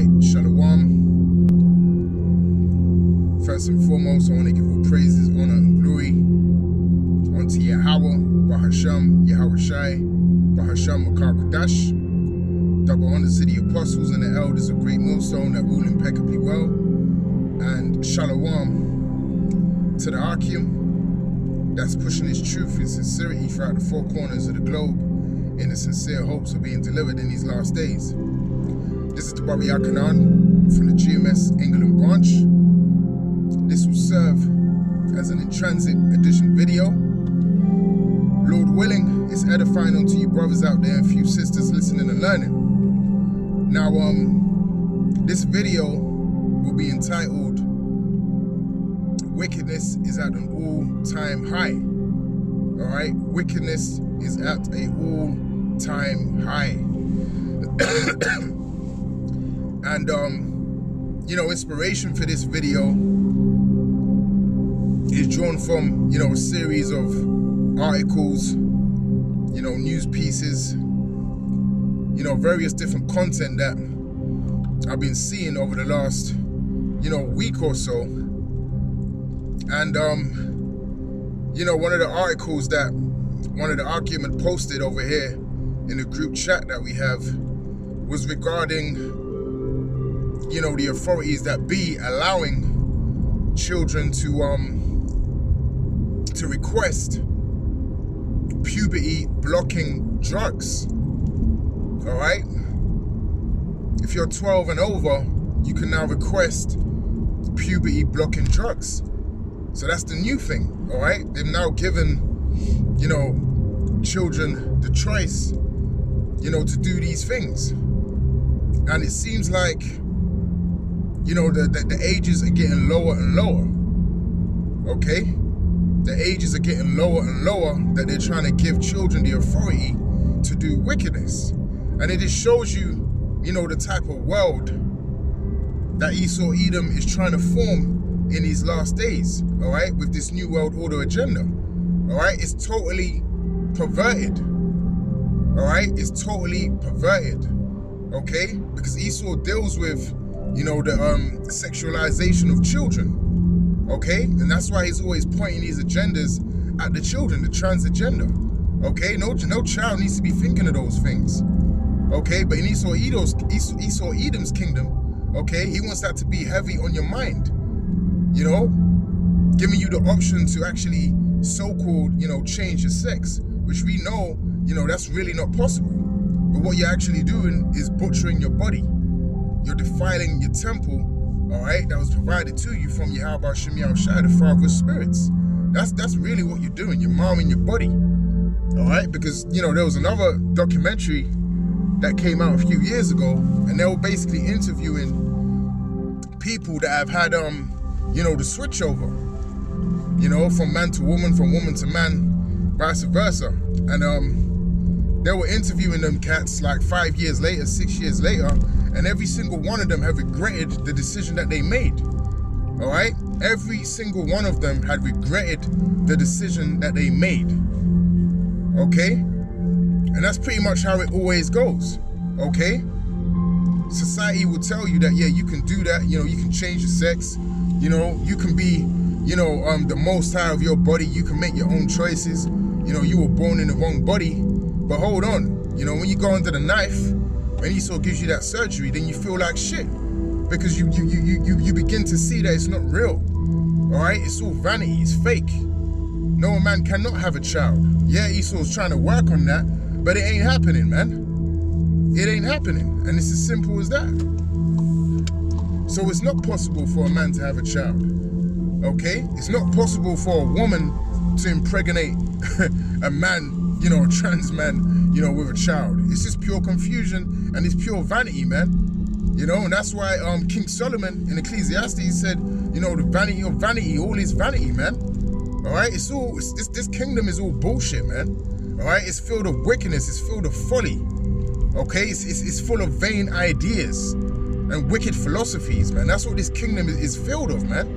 Alright, Shalom. First and foremost, I want to give all praises, honor, and glory unto Yahweh, Bahasham, Yahweh Shai, Bahasham, Makar Kadash. Double honors to the apostles and the elders of Great Millstone that rule impeccably well. And Shalom to the Archeum that's pushing his truth and sincerity throughout the four corners of the globe in the sincere hopes of being delivered in these last days. This is the Bari Akanan from the GMS England branch. This will serve as an in-transit edition video. Lord willing, it's edifying unto you brothers out there and few sisters listening and learning. Now, this video will be entitled Wickedness is at an all-time high. Alright? Wickedness is at an all-time high. And, you know, inspiration for this video is drawn from, you know, a series of articles, you know, news pieces, you know, various different content that I've been seeing over the last, you know, week or so. And, you know, one of the articles that one of the argument posted over here in the group chat that we have was regarding, you know, the authorities that be allowing children to request puberty blocking drugs. All right, if you're 12 and over, you can now request puberty blocking drugs. So that's the new thing. All right, they've now given, you know, children the choice, you know, to do these things. And it seems like, you know, the ages are getting lower and lower. Okay, the ages are getting lower and lower that they're trying to give children the authority to do wickedness. And it just shows you, you know, the type of world that Esau Edom is trying to form in these last days, all right, with this new world order agenda. All right, it's totally perverted. All right, it's totally perverted. Okay, because Esau deals with, you know, the sexualization of children. Okay, and that's why he's always pointing these agendas at the children, the trans agenda. Okay, no child needs to be thinking of those things. Okay, but in Esau Edom's kingdom, okay, he wants that to be heavy on your mind. You know, giving you the option to actually so-called, you know, change your sex, which we know, you know, that's really not possible. But what you're actually doing is butchering your body. You're defiling your temple, all right, that was provided to you from Yahweh Shem Shai, the Father of spirits. That's really what you're doing. You're marring your body, all right? Because, you know, there was another documentary that came out a few years ago, and they were basically interviewing people that have had, you know, the switch over, you know, from man to woman, from woman to man, vice versa. And they were interviewing them cats like 5 years later, 6 years later, and every single one of them had regretted the decision that they made. All right? Every single one of them had regretted the decision that they made. Okay? And that's pretty much how it always goes. Okay? Society will tell you that, yeah, you can do that. You know, you can change your sex. You know, you can be, you know, the most high of your body. You can make your own choices. You know, you were born in the wrong body. But hold on. You know, when you go under the knife, when Esau gives you that surgery, then you feel like shit. Because you begin to see that it's not real. All right? It's all vanity. It's fake. No man cannot have a child. Yeah, Esau's trying to work on that, but it ain't happening, man. It ain't happening. And it's as simple as that. So it's not possible for a man to have a child. Okay? It's not possible for a woman to impregnate a man, you know, a trans man, you know, with a child. It's just pure confusion and it's pure vanity, man. You know, and that's why King Solomon in Ecclesiastes said, you know, the vanity of vanity, all is vanity, man. All right, it's all, this kingdom is all bullshit, man. All right, it's filled of wickedness, it's filled of folly. Okay, it's full of vain ideas and wicked philosophies, man. That's what this kingdom is filled of, man.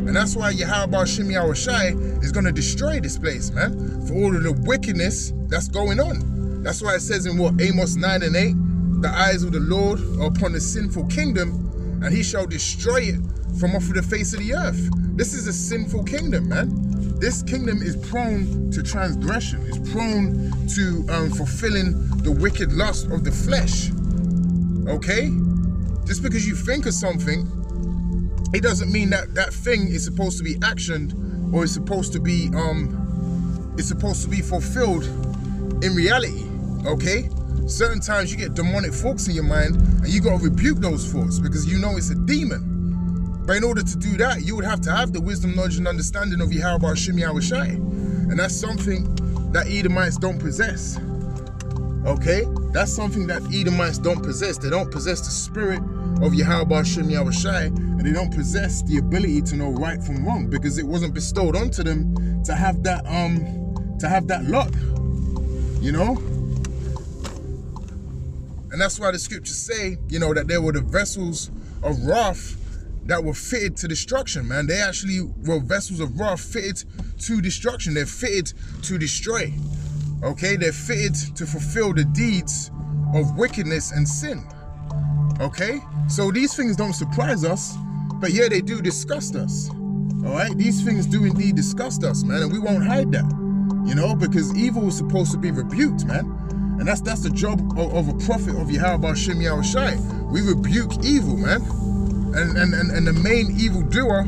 And that's why Yahweh Shem Shai is going to destroy this place, man, for all of the wickedness that's going on. That's why it says in what, Amos 9 and 8, the eyes of the Lord are upon the sinful kingdom, and he shall destroy it from off of the face of the earth. This is a sinful kingdom, man. This kingdom is prone to transgression. It's prone to fulfilling the wicked lust of the flesh. Okay? Just because you think of something, it doesn't mean that that thing is supposed to be actioned, or it's supposed to be fulfilled in reality. Okay? Certain times you get demonic thoughts in your mind, and you got to rebuke those thoughts because you know it's a demon. But in order to do that, you would have to have the wisdom, knowledge, and understanding of Yahweh Shem Yahweh Shai. And that's something that Edomites don't possess. Okay? That's something that Edomites don't possess. They don't possess the spirit of Yahweh Shem Yahweh Shai, and they don't possess the ability to know right from wrong, because it wasn't bestowed onto them to have that luck. You know? And that's why the scriptures say, you know, that there were the vessels of wrath that were fitted to destruction, man. They actually were vessels of wrath fitted to destruction. They're fitted to destroy. Okay? They're fitted to fulfill the deeds of wickedness and sin. Okay? So these things don't surprise us, but yeah, they do disgust us. All right? These things do indeed disgust us, man, and we won't hide that. You know, because evil is supposed to be rebuked, man. And that's the job of a prophet of Yahweh Shem Yahweh Shai. We rebuke evil, man. And the main evildoer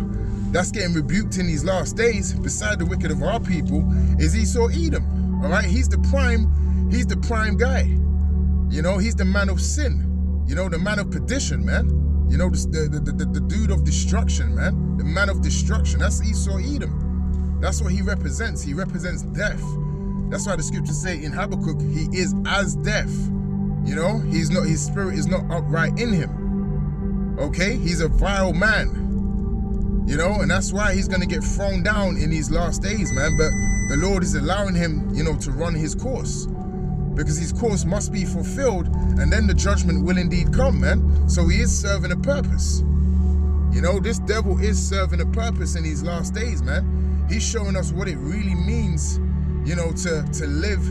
that's getting rebuked in these last days, beside the wicked of our people, is Esau Edom. All right, he's the prime guy. You know, he's the man of sin. You know, the man of perdition, man. You know, the dude of destruction, man. The man of destruction. That's Esau Edom. That's what he represents. He represents death. That's why the scriptures say in Habakkuk, he is as death. You know, his spirit is not upright in him. Okay, he's a vile man. You know, and that's why he's going to get thrown down in these last days, man. But the Lord is allowing him, you know, to run his course, because his course must be fulfilled, and then the judgment will indeed come, man. So he is serving a purpose. You know, this devil is serving a purpose in these last days, man. He's showing us what it really means, you know, to live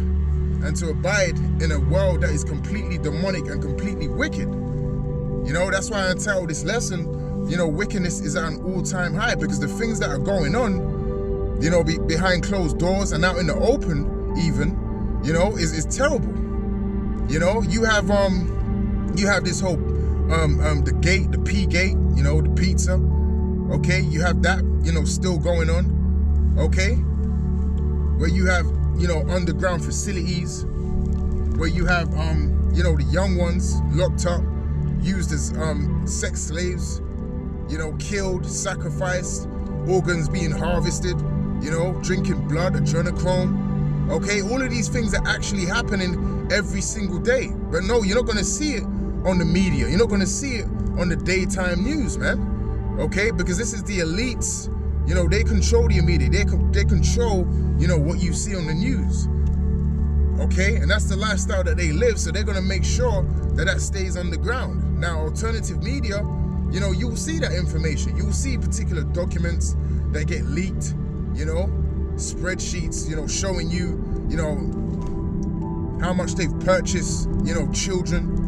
and to abide in a world that is completely demonic and completely wicked. You know, that's why I entitled this lesson, you know, wickedness is at an all-time high, because the things that are going on, you know, behind closed doors and out in the open even, you know, is terrible. You know, you have this whole the gate, the P gate, you know, the pizza. Okay, you have that, you know, still going on. Okay, where you have, you know, underground facilities, where you have you know, the young ones locked up, used as sex slaves, you know, killed, sacrificed, organs being harvested, you know, drinking blood, adrenochrome. Okay, all of these things are actually happening every single day. But no, you're not going to see it on the media. You're not going to see it on the daytime news, man. Okay, because this is the elites. You know, they control the media. They control, you know, what you see on the news. Okay, and that's the lifestyle that they live. So they're going to make sure that that stays underground. Now, alternative media, you know, you will see that information. You will see particular documents that get leaked, you know, spreadsheets, you know, showing you, you know, how much they've purchased, you know, children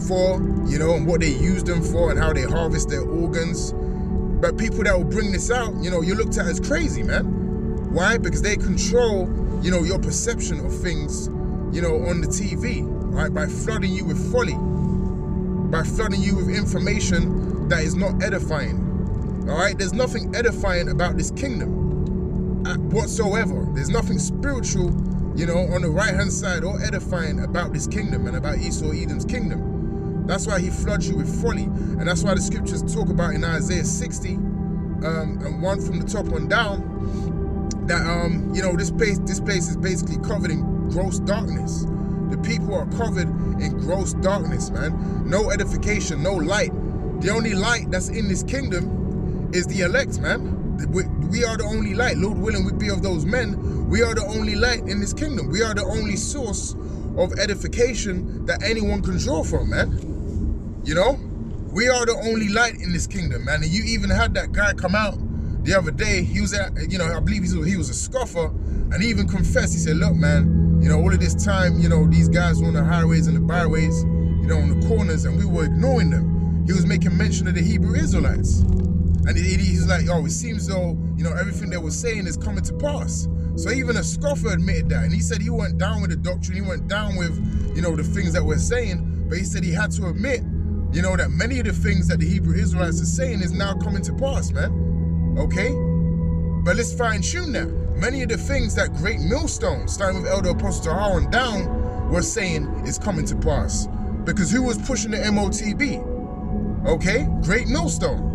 for, you know, and what they use them for and how they harvest their organs. But people that will bring this out, you know, you're looked at as crazy, man. Why? Because they control, you know, your perception of things, you know, on the TV, right? By flooding you with folly, by flooding you with information that is not edifying. All right? There's nothing edifying about this kingdom whatsoever. There's nothing spiritual, you know, on the right-hand side or edifying about this kingdom and about Esau Edom's kingdom. That's why he floods you with folly, and that's why the scriptures talk about in Isaiah 60 and 1 from the top on down that you know, this place is basically covered in gross darkness. The people are covered in gross darkness, man. No edification, no light. The only light that's in this kingdom is the elect, man. We are the only light. Lord willing, we be of those men. We are the only light in this kingdom. We are the only source of edification that anyone can draw from, man. You know, we are the only light in this kingdom, man. And you even had that guy come out the other day. He was at, you know, I believe he was a scoffer, and he even confessed. He said, look, man, you know, all of this time, you know, these guys were on the highways and the byways, you know, on the corners, and we were ignoring them. He was making mention of the Hebrew Israelites. And he's like, oh, it seems though, you know, everything they were saying is coming to pass. So even a scoffer admitted that. And he said he went down with the doctrine, he went down with, you know, the things that we're saying, but he said he had to admit, you know, that many of the things that the Hebrew Israelites are saying is now coming to pass, man. Okay? But let's fine tune that. Many of the things that Great Millstone, starting with Elder Apostle Tahar on down, were saying is coming to pass. Because who was pushing the MOTB? Okay? Great Millstone.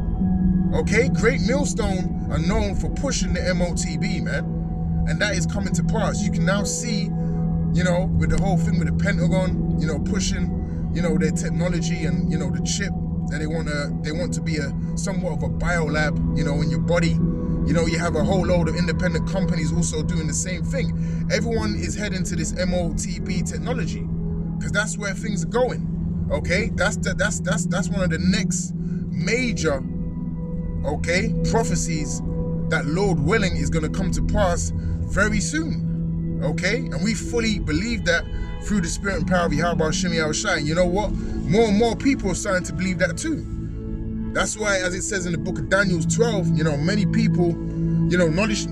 Okay? Great Millstone are known for pushing the MOTB, man. And that is coming to pass. You can now see, you know, with the whole thing with the Pentagon, you know, pushing, you know, their technology and, you know, the chip that they want to be somewhat of a biolab, you know, in your body. You know, you have a whole load of independent companies also doing the same thing. Everyone is heading to this MOTB technology because that's where things are going. Okay, that's one of the next major, okay, prophecies that, Lord willing, is going to come to pass very soon. Okay, and we fully believe that through the spirit and power of Yahweh Shem Yahushai. And you know what? More and more people are starting to believe that too. That's why, as it says in the book of Daniel 12, you know, many people, you know, knowledge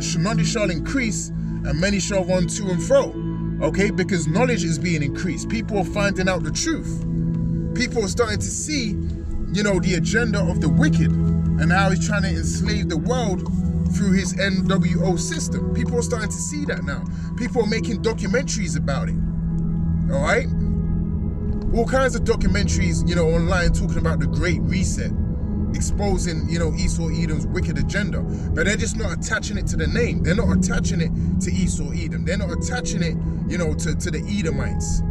shall increase and many shall run to and fro. Okay, because knowledge is being increased. People are finding out the truth. People are starting to see, you know, the agenda of the wicked and how he's trying to enslave the world through his NWO system. People are starting to see that now. People are making documentaries about it. All right? All kinds of documentaries, you know, online talking about the Great Reset, exposing, you know, Esau Edom's wicked agenda. But they're just not attaching it to the name. They're not attaching it to Esau Edom. They're not attaching it, you know, to the Edomites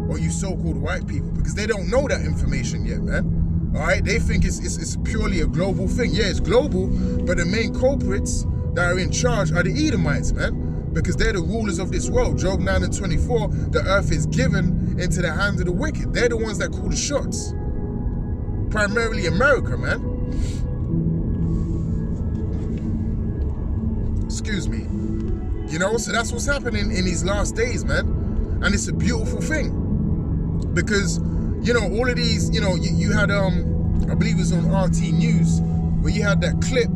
or you so-called white people, because they don't know that information yet, man. All right, they think it's purely a global thing. Yeah, it's global, but the main culprits that are in charge are the Edomites, man, because they're the rulers of this world. Job 9 and 24, the earth is given into the hands of the wicked. They're the ones that call the shots. Primarily America, man. Excuse me. You know, so that's what's happening in these last days, man. And it's a beautiful thing. Because, you know, all of these, you know, you had, I believe it was on RT News, where you had that clip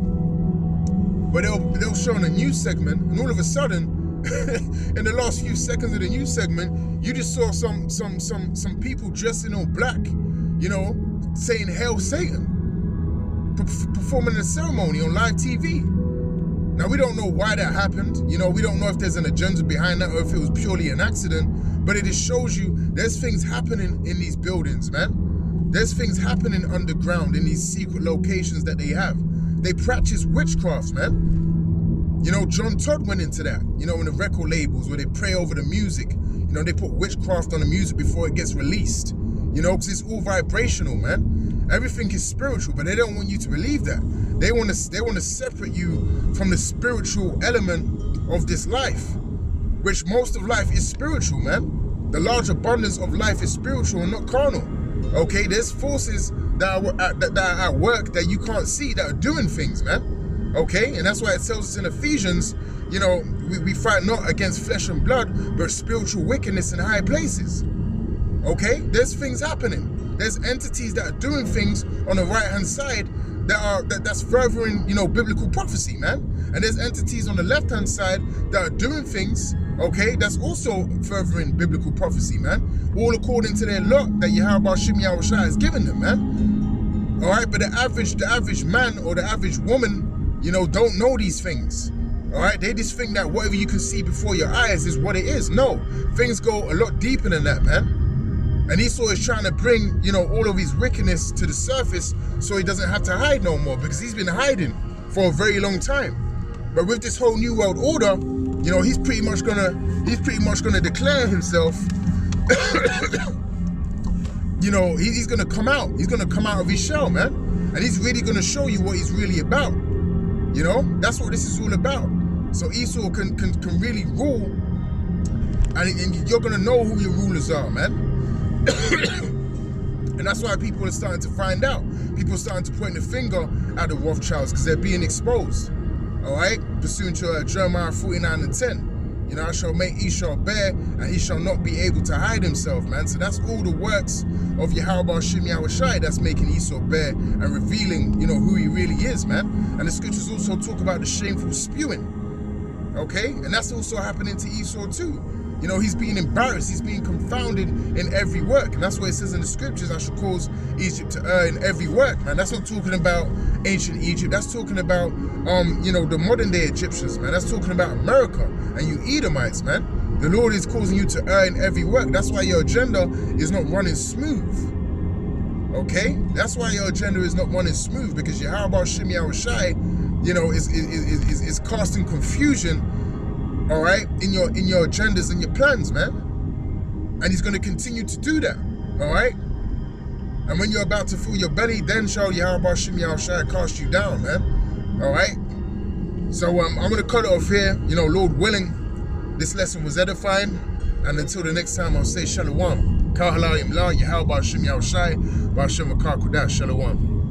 where they were showing a news segment, and all of a sudden, in the last few seconds of the news segment, you just saw some people dressed in all black, you know, saying "Hail Satan," performing a ceremony on live TV. Now, we don't know why that happened. You know, we don't know if there's an agenda behind that or if it was purely an accident. But it just shows you there's things happening in these buildings, man. There's things happening underground in these secret locations that they have. They practice witchcraft, man. You know, John Todd went into that, you know, in the record labels where they pray over the music. You know, they put witchcraft on the music before it gets released. You know, because it's all vibrational, man. Everything is spiritual, but they don't want you to believe that. They want to separate you from the spiritual element of this life, which most of life is spiritual, man. The large abundance of life is spiritual and not carnal. Okay, there's forces that are at work that you can't see that are doing things, man. Okay, and that's why it tells us in Ephesians, you know, we fight not against flesh and blood, but spiritual wickedness in high places. Okay, there's things happening. There's entities that are doing things on the right-hand side that's furthering, you know, biblical prophecy, man. And there's entities on the left-hand side that are doing things, okay, that's also furthering biblical prophecy, man. All according to their lot that Yahweh Shem Yahushai has given them, man. All right, but the average man or the average woman, you know, don't know these things. All right, they just think that whatever you can see before your eyes is what it is. No, things go a lot deeper than that, man. And Esau is trying to bring, you know, all of his wickedness to the surface so he doesn't have to hide no more, because he's been hiding for a very long time. But with this whole new world order, you know, he's pretty much gonna declare himself. You know, he's gonna come out. He's gonna come out of his shell, man. And he's really gonna show you what he's really about. You know, that's what this is all about. So Esau can really rule, and you're gonna know who your rulers are, man. And that's why people are starting to find out. People are starting to point the finger at the Rothschilds because they're being exposed. All right, pursuant to Jeremiah 49 and 10. You know, I shall make Esau bare, and he shall not be able to hide himself, man. So that's all the works of Yahweh Shem Yahushai that's making Esau bare and revealing, you know, who he really is, man. And the scriptures also talk about the shameful spewing, okay? And that's also happening to Esau too. You know, he's being embarrassed, he's being confounded in every work. And that's what it says in the scriptures, I shall cause Egypt to err in every work, man. That's not talking about ancient Egypt, that's talking about, you know, the modern day Egyptians, man. That's talking about America and you Edomites, man. The Lord is causing you to err in every work. That's why your agenda is not running smooth, okay? That's why your agenda is not running smooth, because Yahweh Shem Yahushai, you know, is casting confusion, all right, in your agendas and your plans, man. And he's going to continue to do that, all right? And when you're about to fill your belly, then shall Yahweh Shem Yahushai cast you down, man, all right? So I'm going to cut it off here. You know, Lord willing, this lesson was edifying. And until the next time, I'll say Shalom. Kahalayim la Yahweh Shem Yahushai, Ba'ashem Akakudah, Shalom.